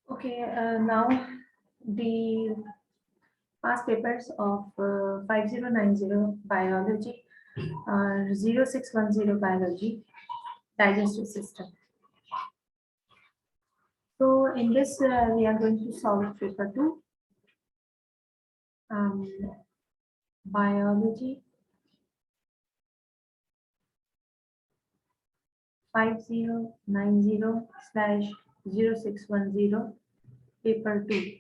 Okay, now the past papers of 5090 biology, 0610 biology, digestive system. So in this, we are going to solve paper 2, um, biology 5090/0610, paper 2.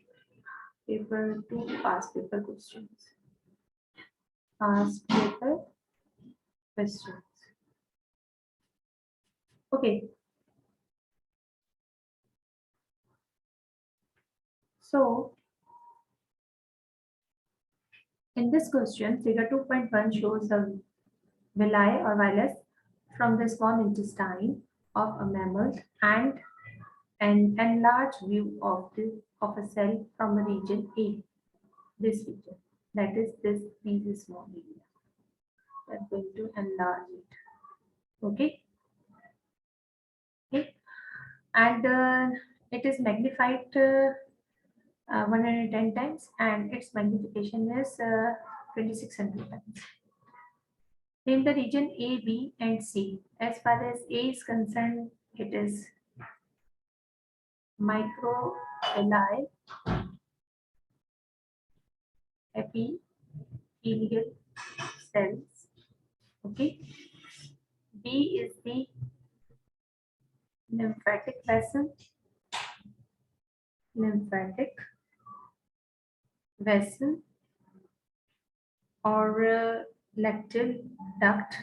Paper 2 past paper questions. Past paper questions. Okay. So in this question, figure 2.1 shows the villi or vilus from the small intestine of a mammal and an enlarged view of a cell from a region A. This region, that is these small area. We are going to enlarge it. Okay. Okay. And it is magnified 110 times, and its magnification is 2600 times. In the region A, B, and C, as far as A is concerned, it is microvilli, epithelial cells. Okay. B is the lymphatic vessel, or lacteal duct.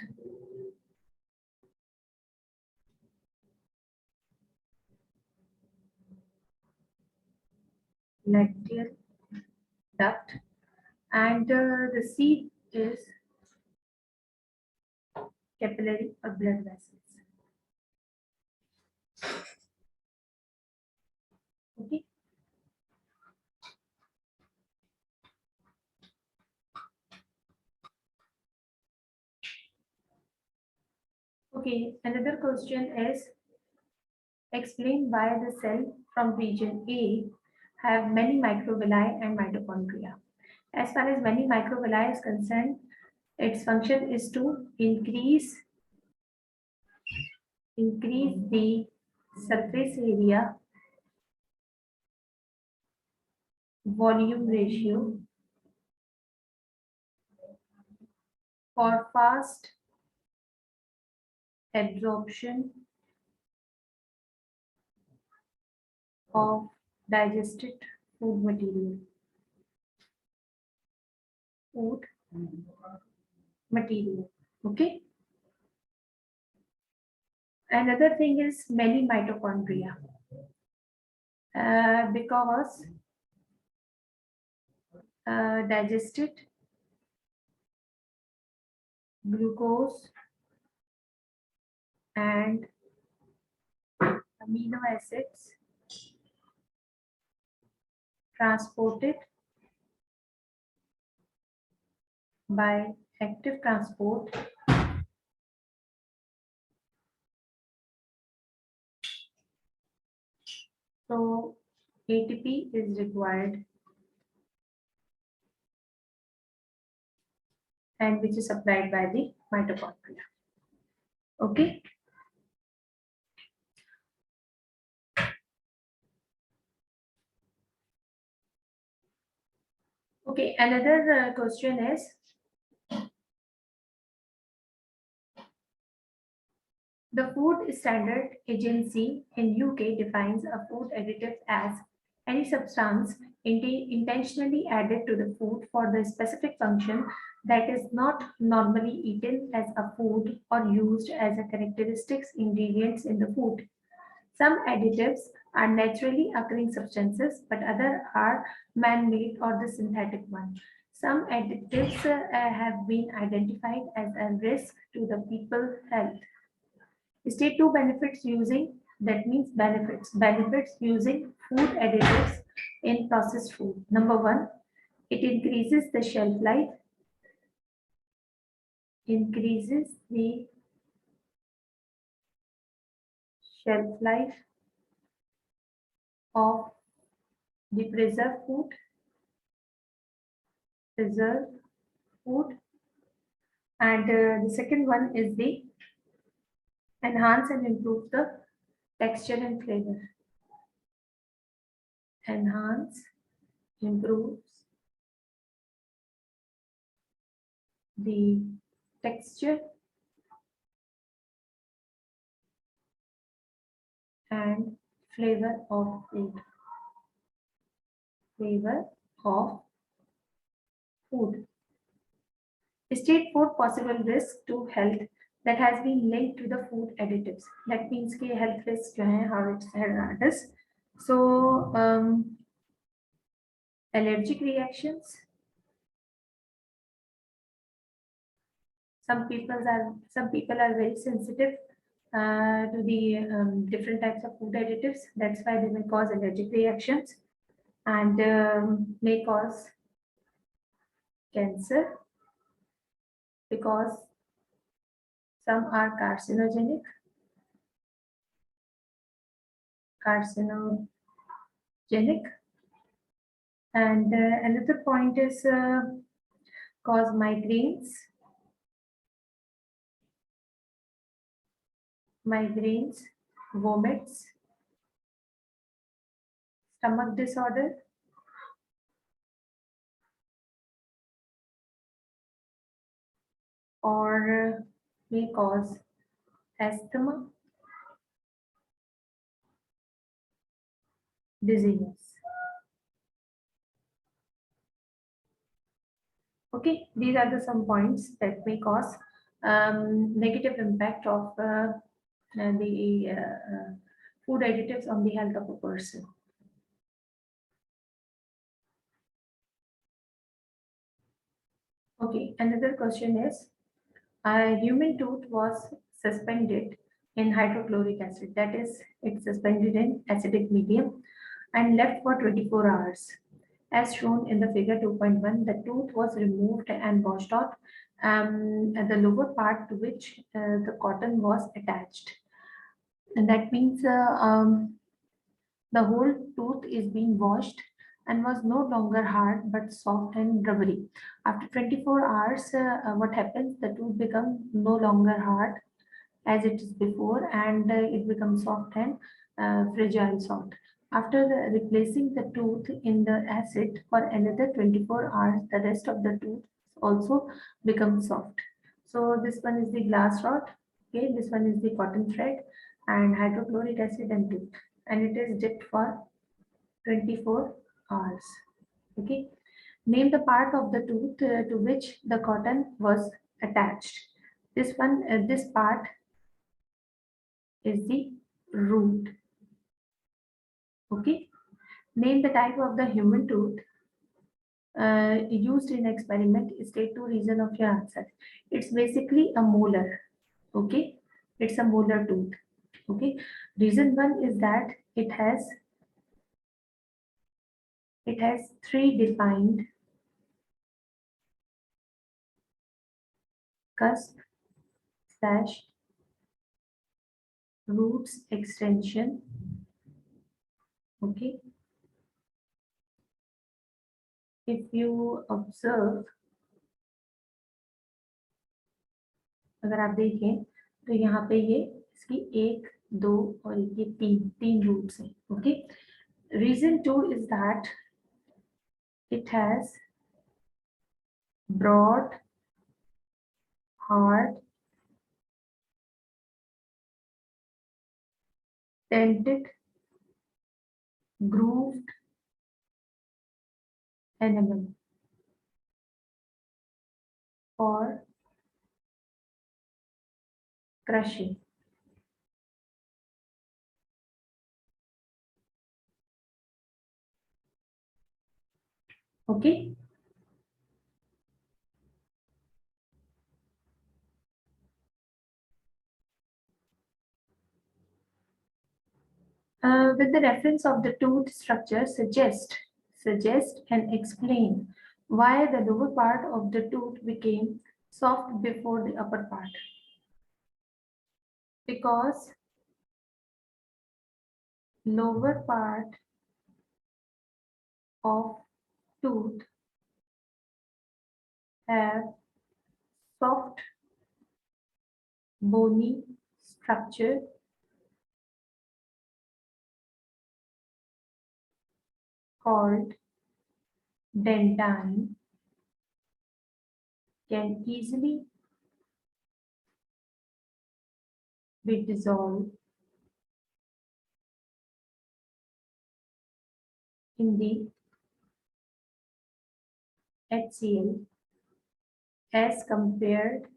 Lacteal duct, and the C is capillary or blood vessels. Okay. Okay, another question is, explain why the cell from region A have many microvilli and mitochondria. As far as many microvilli is concerned, its function is to increase the surface area volume ratio for fast absorption of digested food material. Okay. Another thing is many mitochondria, because digested glucose and amino acids transported by active transport so ATP is required, and which is supplied by the mitochondria. Okay. Okay, another question is, the Food Standard Agency in UK defines a food additive as any substance intentionally added to the food for the specific function that is not normally eaten as a food or used as a characteristic ingredients in the food. Some additives are naturally occurring substances, but others are man-made or the synthetic one. Some additives have been identified as a risk to the people's health. State two benefits using, that means benefits using food additives in processed food. Number one, it increases the shelf life, of the preserve food, and the second one is the enhance and improve the texture and flavor. Enhance, improves the texture and flavor of food. Flavor of food. State four possible risks to health that has been linked to the food additives. That means कि health risks जो हैं, how it's had. So allergic reactions. Some people are very sensitive to the different types of food additives. That's why they may cause allergic reactions and may cause cancer because some are carcinogenic, and another point is cause migraines, vomits, stomach disorder, or may cause asthma, dizziness. Okay, these are some points that may cause negative impact of the food additives on the health of a person. Okay, another question is, a human tooth was suspended in hydrochloric acid, that is, it's suspended in acidic medium and left for 24 hours. As shown in the figure 2.1, the tooth was removed and washed out at the lower part to which the cotton was attached. And that means the whole tooth is being washed and was no longer hard but soft and rubbery. After 24 hours, what happens? The tooth becomes no longer hard as it is before, and it becomes soft and fragile soft. After replacing the tooth in the acid for another 24 hours, the rest of the tooth also becomes soft. So this one is the glass rod, okay, this one is the cotton thread and hydrochloric acid and tooth, and it is dipped for 24 hours. Okay, name the part of the tooth to which the cotton was attached. This one, this part is the root. Okay, name the type of the human tooth used in experiment. State two reason of your answer. It's basically a molar. Okay, it's a molar tooth. Okay, reason one is that it has three defined cusp slash roots extension. Okay, if you observe, अगर आप देखें तो यहाँ पे ये इसकी एक, दो और ये तीन रूट्स हैं. Okay, reason two is that it has broad, hard, dented, grooved enamel for crushing. Okay. With the reference of the tooth structure, suggest and explain why the lower part of the tooth became soft before the upper part. Because lower part of tooth have soft, bony structure called dentine can easily be dissolved in the HCl as compared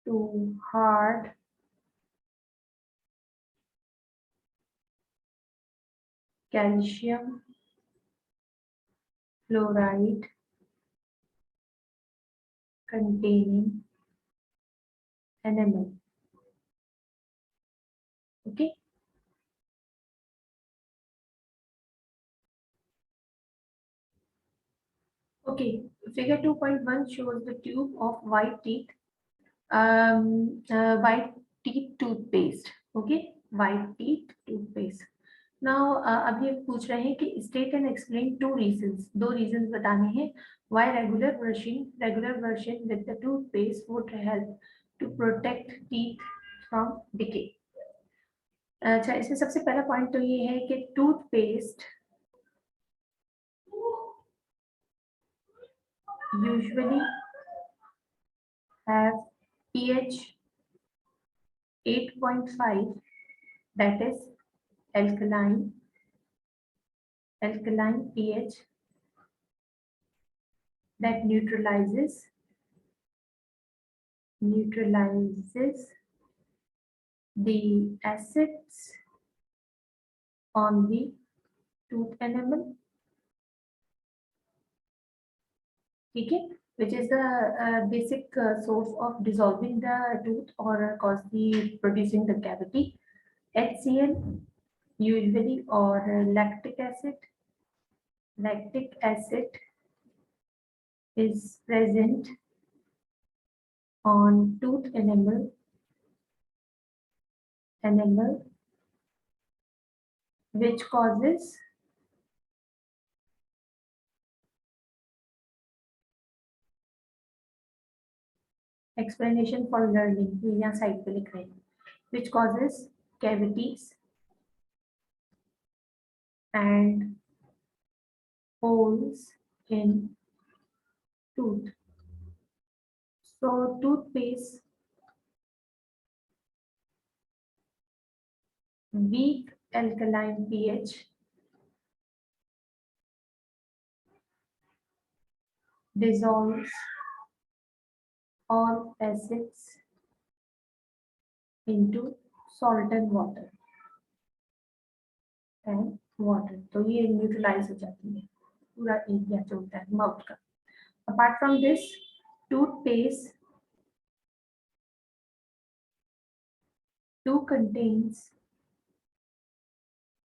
to hard calcium fluoride containing enamel. Okay. Okay. Figure 2.1 shows the tube of white teeth toothpaste. Okay, white teeth toothpaste. Now अब ये पूछ रहे हैं कि state and explain two reasons. दो reasons बताने हैं why regular brushing with the toothpaste would help to protect teeth from decay. अच्छा, इसमें सबसे पहला पॉइंट तो ये है कि toothpaste usually have pH 8.5, that is alkaline pH that neutralizes the acids on the tooth enamel. ठीक है, which is the basic source of dissolving the tooth or cause the producing the cavity. HCl usually or lactic acid is present on tooth enamel which causes explanation for learning, यहाँ side पे लिख रहे हैं, which causes cavities and holes in tooth. So toothpaste weak alkaline pH dissolves all acids into salt and water. तो ये neutralise हो जाती है पूरा एरिया जो होता है माउथ का. Apart from this toothpaste too contains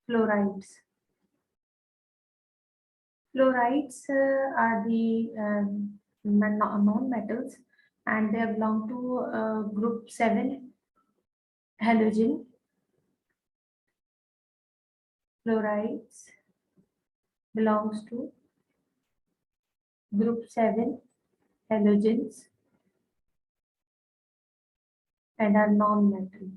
fluorides. Fluorides are the non-metals and they belong to group 7 halogen. Fluorides belongs to group 7 halogens and are non-metal.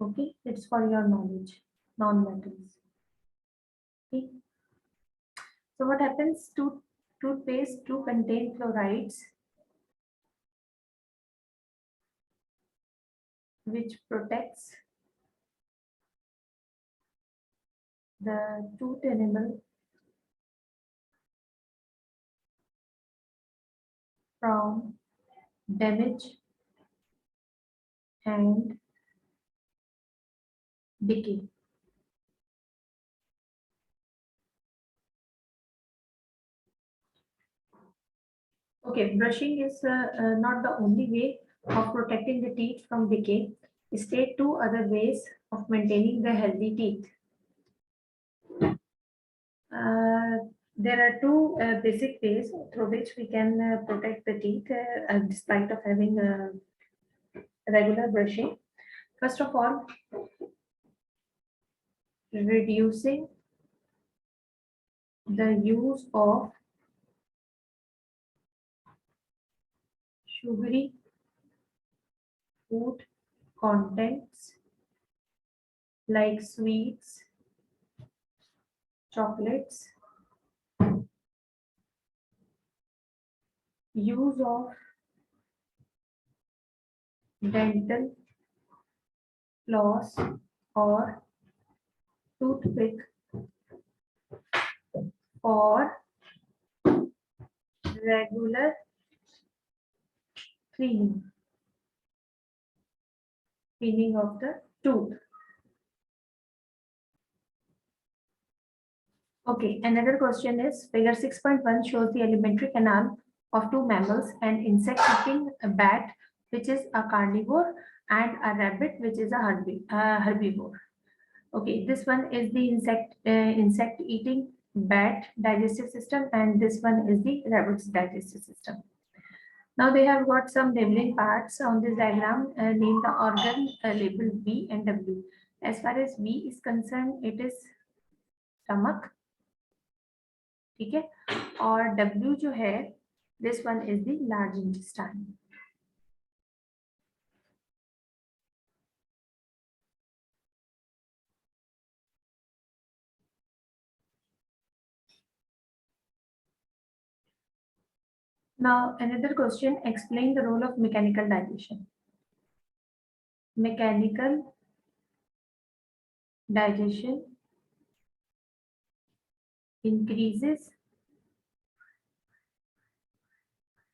Okay, it's for your knowledge, non-metals. Okay. So what happens to toothpaste to contain fluorides which protects the tooth enamel from damage and decay. Okay, brushing is not the only way of protecting the teeth from decay. State 2 other ways of maintaining the healthy teeth. There are two basic ways through which we can protect the teeth despite of having regular brushing. First of all, reducing the use of sugary food contents like sweets, chocolates, use of dental floss or toothpick for regular cleaning, cleaning of the tooth. Okay, another question is figure 6.1 shows the alimentary canal of two mammals, an insect eating a bat, which is a carnivore, and a rabbit, which is a herbivore. Okay, this one is the insect eating bat digestive system, and this one is the rabbit's digestive system. Now they have got some labeling parts on this diagram. Name the organ labeled V and W. As far as V is concerned, it is stomach. ठीक है, और W जो है, this one is the large intestine. Now another question, explain the role of mechanical digestion. Mechanical digestion increases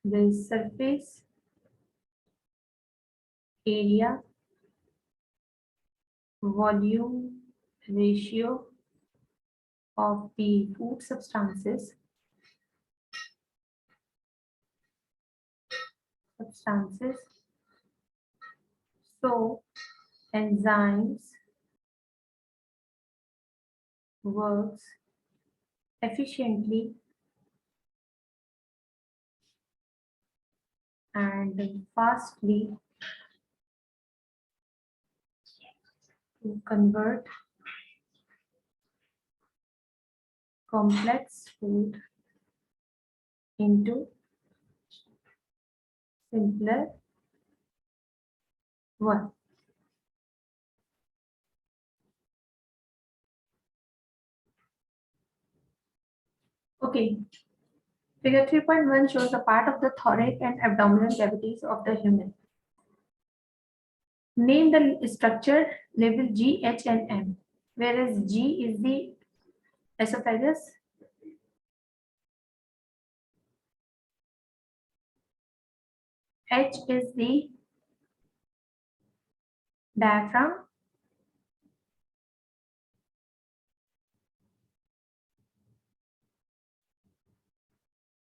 the surface area volume ratio of the food substances so enzymes works efficiently and fastly to convert complex food into simpler one. Okay. Figure 3.1 shows a part of the thoracic and abdominal cavities of the human. Name the structure labeled G, H, and M. Whereas G is the esophagus, H is the diaphragm,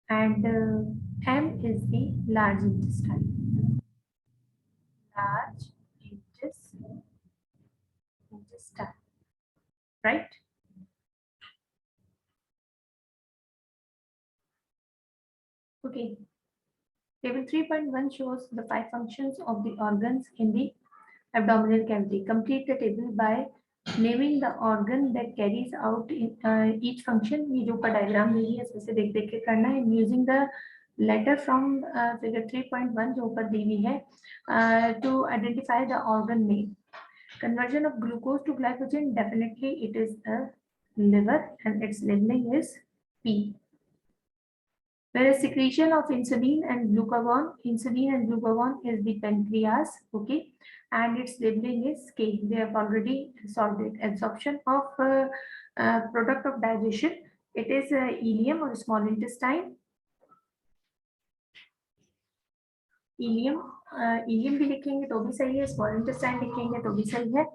and M is the large intestine. Large intestine, right? Okay. Table 3.1 shows the 5 functions of the organs in the abdominal cavity. Complete the table by naming the organ that carries out each function. ये जो ऊपर diagram दी है इसमें से देख देख के करना है. Using the letter from figure 3.1 जो ऊपर दी हुई है to identify the organ name. Conversion of glucose to glycogen, definitely it is a liver and its labeling is P. Whereas secretion of insulin and glucagon is the pancreas, okay, and its labeling is K. They have already solved it. Absorption of product of digestion, it is ileum or small intestine. Ileum भी लिखेंगे तो भी सही है, small intestine लिखेंगे तो भी सही है,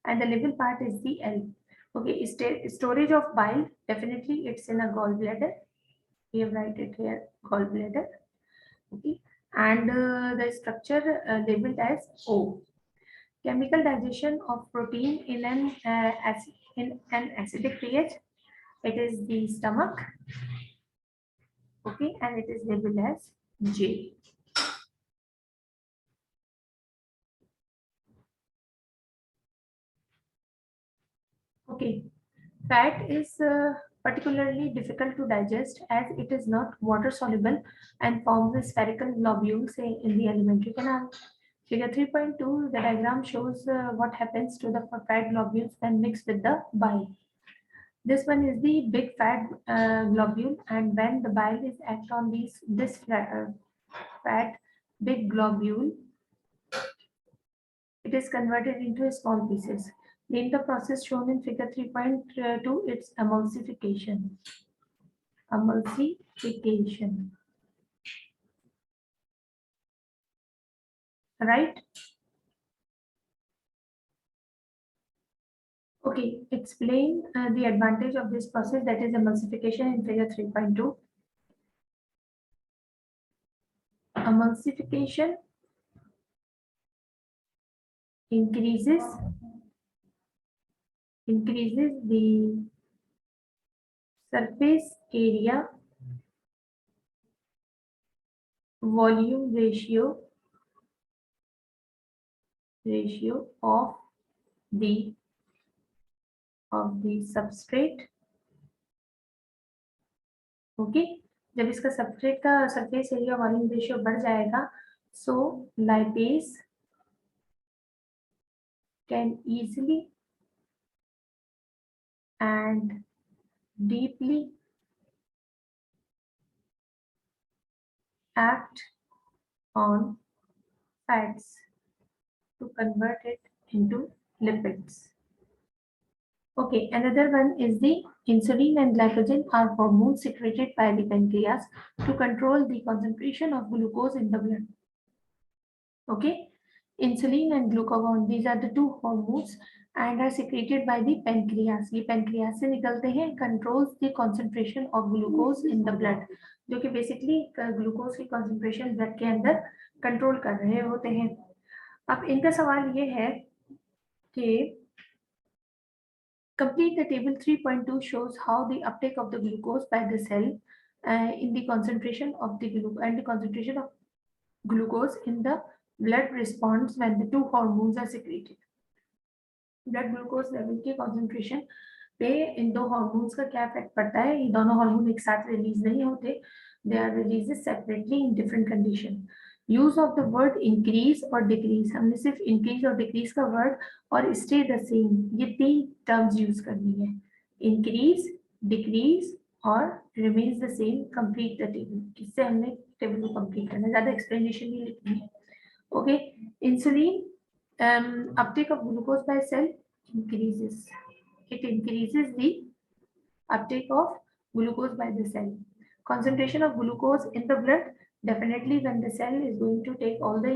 and the label part is the L. Okay, storage of bile, definitely it's in a gallbladder. We have write it here, gallbladder. Okay, and the structure labeled as O. Chemical digestion of protein in an acidic pH. It is the stomach. Okay, and it is labeled as J. Okay, fat is particularly difficult to digest as it is not water soluble and forms spherical globules in the alimentary canal. Figure 3.2, the diagram shows what happens to the fat globules when mixed with the bile. This one is the big fat globule, and when the bile is act on this fat big globule, it is converted into small pieces. Name the process shown in figure 3.2. It's emulsification. Emulsification. Right? Okay, explain the advantage of this process, that is emulsification, in figure 3.2. Emulsification increases the surface area volume ratio the of the substrate. Okay, जब इसका substrate का surface area volume ratio बढ़ जाएगा, so lipase can easily and deeply act on fats to convert it into lipids. Okay, another one is the insulin and glycogen are hormones secreted by the pancreas to control the concentration of glucose in the blood. Okay, insulin and glucagon, these are the two hormones and are secreted by the pancreas. ये pancreas से निकलते हैं, controls the concentration of glucose in the blood, जो कि basically glucose की concentration blood के अंदर control कर रहे होते हैं. अब इनका सवाल ये है कि complete the table 3.2 shows how the uptake of the glucose by the cell in the concentration of the glucose and the concentration of glucose in the blood responds when the two hormones are secreted. Blood glucose level के concentration पे इन दो hormones का क्या effect पड़ता है? ये दोनों hormone एक साथ रिलीज नहीं होते, they are release separately in different condition. Use of the word increase और डिक्रीज, हमने सिर्फ इंक्रीज और डिक्रीज का वर्ड और स्टे द सेम ये तीन टर्म्स यूज करनी है. इंक्रीज, डिक्रीज और remains the same. Complete the table, इससे हमने टेबल को कंप्लीट करना है, ज्यादा एक्सप्लेनेशन नहीं लिखनी है. Okay, insulin uptake of glucose by cell increases. It increases the uptake of glucose by the cell. Concentration of glucose in the blood, definitely when the cell is going to take all the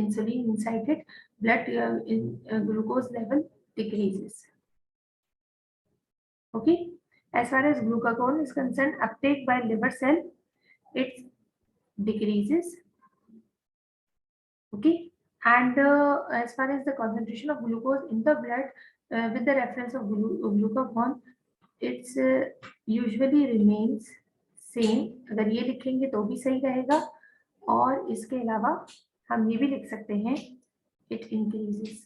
insulin inside it, blood glucose level decreases. Okay, as far as glucagon is concerned, uptake by liver cell, it decreases. Okay, and as far as the concentration of glucose in the blood with the reference of glucagon, it's usually remains same. अगर ये लिखेंगे तो भी सही रहेगा, और इसके अलावा हम ये भी लिख सकते हैं it increases,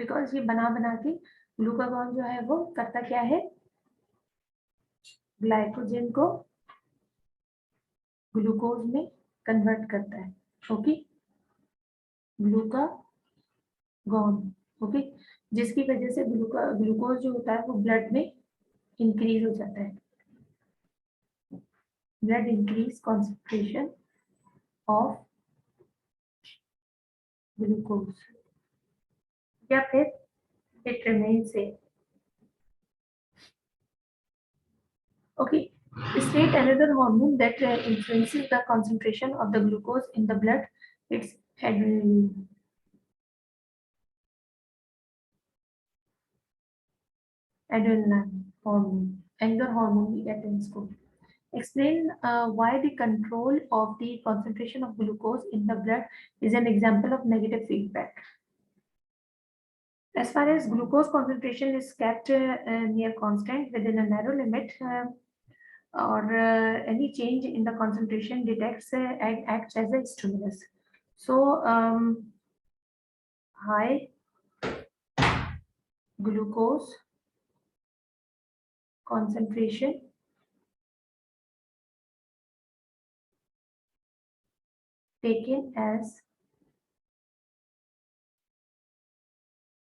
because ये बना बना के ग्लूकागॉन जो है वो करता क्या है? ग्लाइकोजन को ग्लूकोज में कन्वर्ट करता है. Okay, glucagon. ओके, जिसकी वजह से ग्लूकोज जो होता है वो ब्लड में इंक्रीज हो जाता है. Blood increase concentration of glucose, या फिर it remains same. Okay, state another hormone that influences the concentration of the glucose in the blood. It's adrenaline. Adrenaline hormone, anger hormone we get in school. Explain why the control of the concentration of glucose in the blood is an example of negative feedback. As far as glucose concentration is kept near constant within a narrow limit, or any change in the concentration detects and acts as a stimulus. So high glucose concentration taken as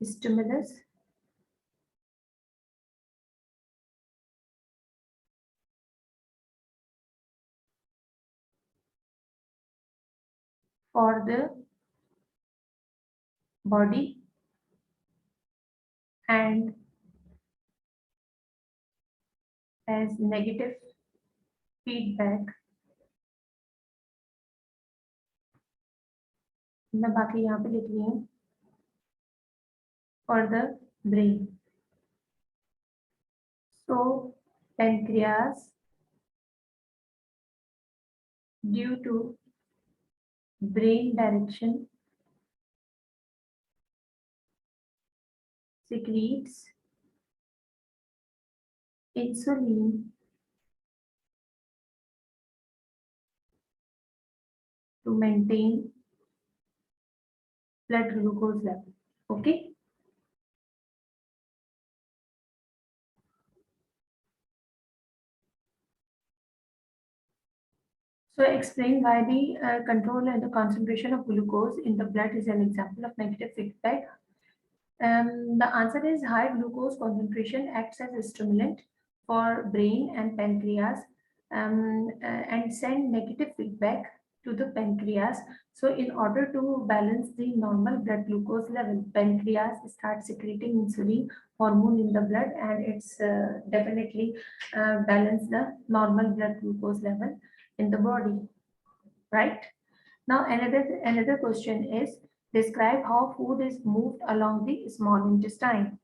stimulus for the body and as negative feedback. मैं बाकी यहाँ पे लिख रही हूँ for the brain. So pancreas, due to brain direction, secretes insulin to maintain blood glucose level. Okay. So explain why the control and the concentration of glucose in the blood is an example of negative feedback. The answer is high glucose concentration acts as a stimulant for brain and pancreas and send negative feedback to the pancreas. So in order to balance the normal blood glucose level, pancreas starts secreting insulin hormone in the blood, and it's definitely balance the normal blood glucose level in the body, right? Now another question is, describe how food is moved along the small intestine.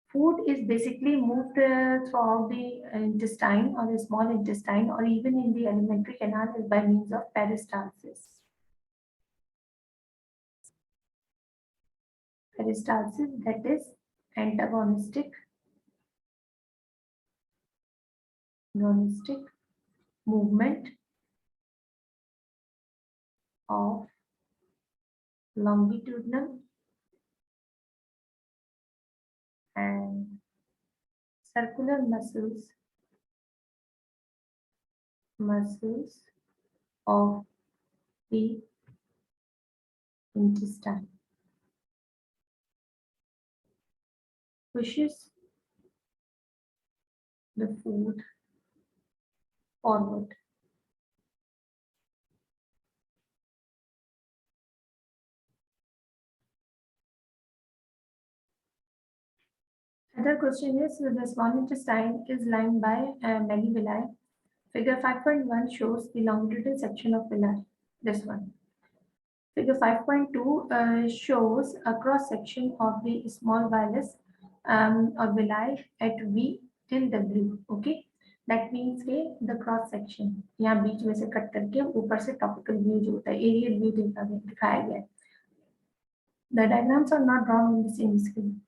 Food is basically moved throughout the intestine or the small intestine or even in the alimentary canal by means of peristalsis. Peristalsis, that is antagonistic movement of longitudinal and circular muscles of the intestine, pushes the food forward. Other question is, the small intestine is lined by many villi. Figure 5.1 shows the longitudinal section of villi. This one. Figure 5.2 shows a cross section of the small villus or villi at V till W. Okay, that means the cross section. यहाँ बीच में से cut करके ऊपर से topical view जो होता है, aerial view दिखाया गया है. The diagrams are not drawn on the same screen.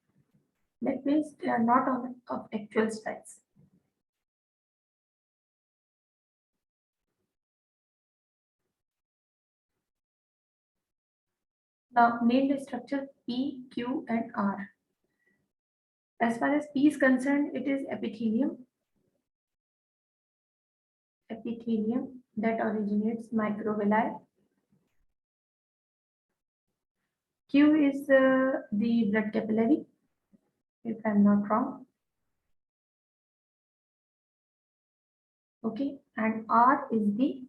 That means they are not on of actual slides. Now name the structure P, Q, and R. As far as P is concerned, it is epithelium that originates microvilli. Q is the blood capillary, if I'm not wrong. Okay, and R is the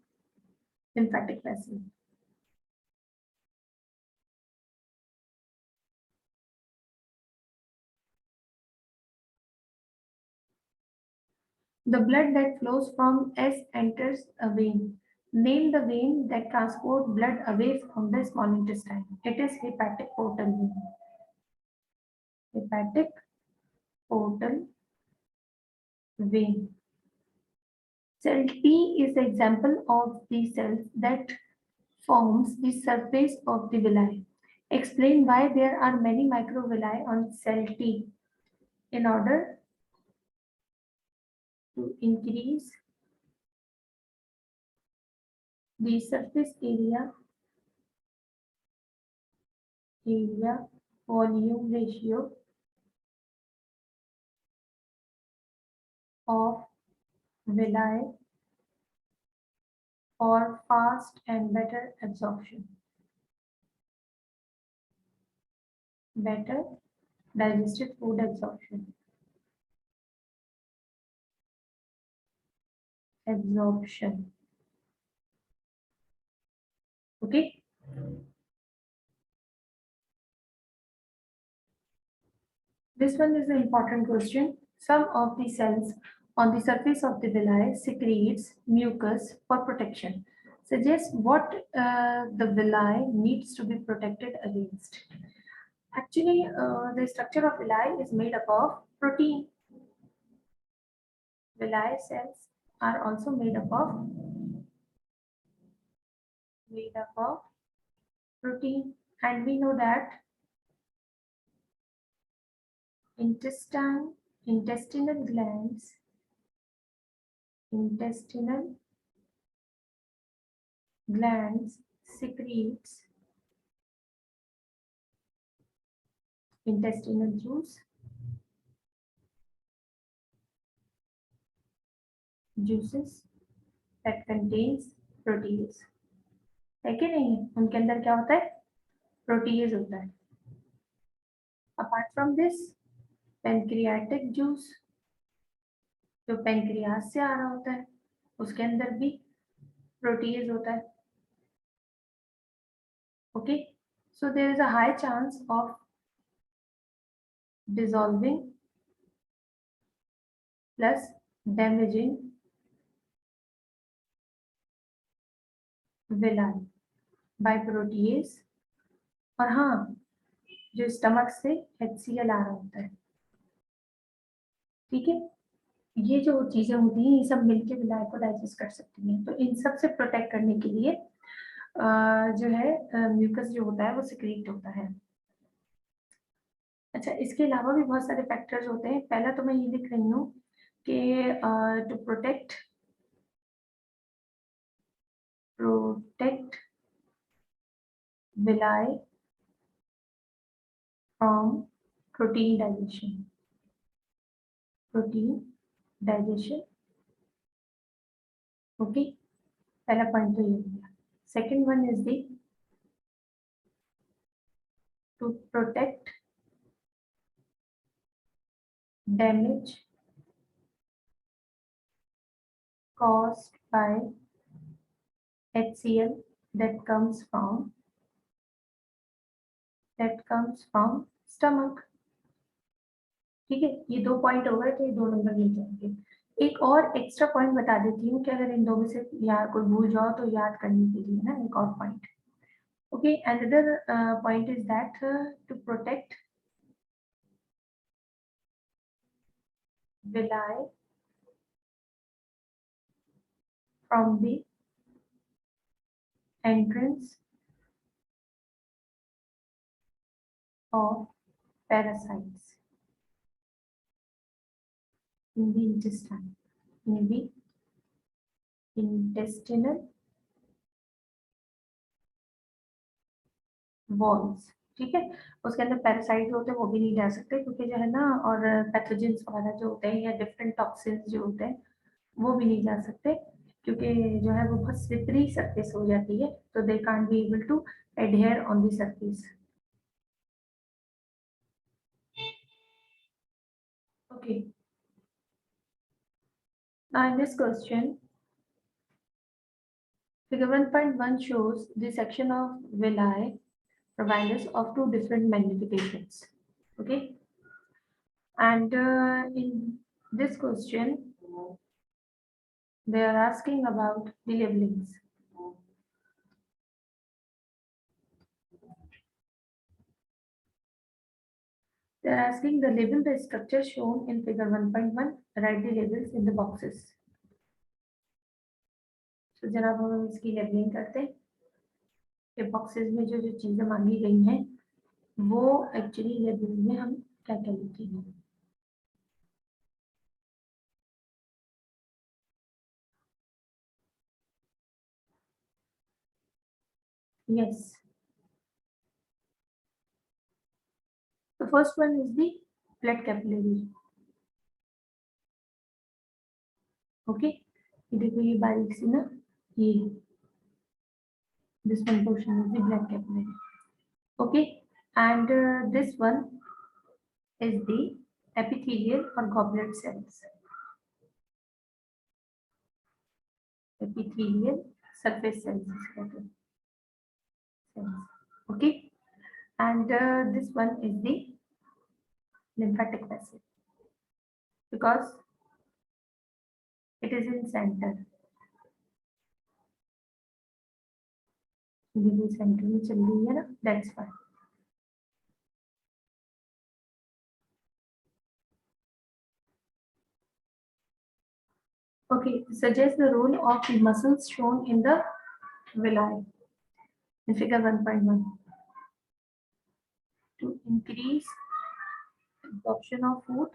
lymphatic vessel. The blood that flows from S enters a vein. Name the vein that transports blood away from the small intestine. It is hepatic portal vein. Hepatic portal vein. Cell T is the example of the cells that forms the surface of the villi. Explain why there are many microvilli on cell T. In order to increase the surface area volume ratio of villi for fast and better absorption. Better digested food absorption. Okay. This one is an important question. Some of the cells on the surface of the villi secretes mucus for protection. Suggest what the villi needs to be protected against. Actually, the structure of villi is made up of protein. Villi cells are also made up of protein, and we know that intestinal glands secretes intestinal juices that contains protease. है कि नहीं? उनके अंदर क्या होता है? Proteases होता है. Apart from this, pancreatic juice जो पेनक्रियास से आ रहा होता है, उसके अंदर भी प्रोटीज होता है. Okay, so there is a high chance of dissolving plus damaging villi by protease. और हाँ, जो स्टमक से HCl आ रहा होता है. ठीक है, ये जो चीजें होती हैं ये सब मिलके विलाय को डाइजेस्ट कर सकती हैं. तो इन सब से प्रोटेक्ट करने के लिए जो है म्यूकस जो होता है वो सिक्रीट होता है. अच्छा, इसके अलावा भी बहुत सारे फैक्टर्स होते हैं. पहला तो मैं ये लिख रही हूँ कि to protect villi from protein digestion. Okay, पहला पॉइंट तो ये हो गया. Second one is the to protect damage caused by HCl that comes from stomach. ठीक है, ये 2 पॉइंट हो गए, तो ये 2 नंबर मिल जाएंगे. एक और एक्स्ट्रा पॉइंट बता देती हूँ कि अगर इन दो में से याद कोई भूल जाओ तो याद करने के लिए ना एक और point. Okay, another point is that to protect villi from the entrance of parasites in the intestine, in the intestinal walls. ठीक है, उसके अंदर पैरासाइट होते हैं, वो भी नहीं जा सकते क्योंकि जो है ना, और पैथोजेंस वगैरह जो होते हैं या डिफरेंट टॉक्सिन्स जो होते हैं वो भी नहीं जा सकते क्योंकि जो है वो बहुत स्लिपरी सरफेस हो जाती है, तो they can't be able to adhere on the surface. Okay, now in this question, figure 1.1 shows the section of villi providers of 2 different magnifications. Okay, and in this question they are asking about the labelings. They are asking the label the structure shown in figure 1.1. Write the labels in the boxes. तो जनाब हम इसकी labelling करते हैं कि boxes में जो जो चीजें मांगी गई हैं वो एक्चुअली लेबल में हम क्या क्या लिखेंगे. Yes. The first one is the blood capillary. Okay, ये देखो ये बारीक सी ना, ये this one portion is the blood capillary. Okay, and this one is the epithelial or goblet cells. Epithelial surface cells is called cells. Okay, and this one is the lymphatic vessel because it is in center. ये center में चल रही है ना, that's why. Okay, suggest the role of the muscles shown in the villi in figure 1.1 to increase absorption of food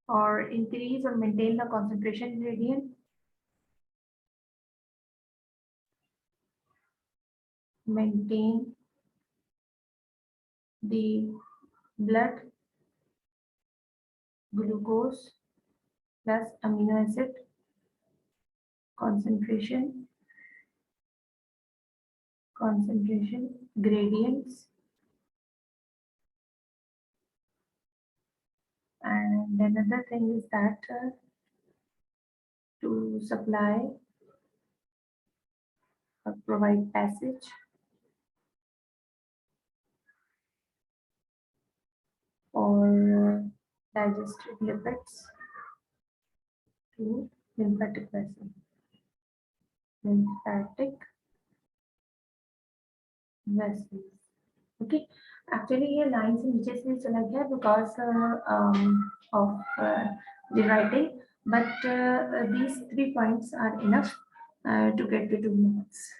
or increase or maintain the concentration gradient, maintain the blood glucose plus amino acid concentration gradients, and another thing is that to supply or provide passage or digested lipids to lymphatic vessel. Lymphatic vessels. Okay, actually ये line से नीचे से चला गया because of the writing, but these 3 points are enough to get the 2 marks.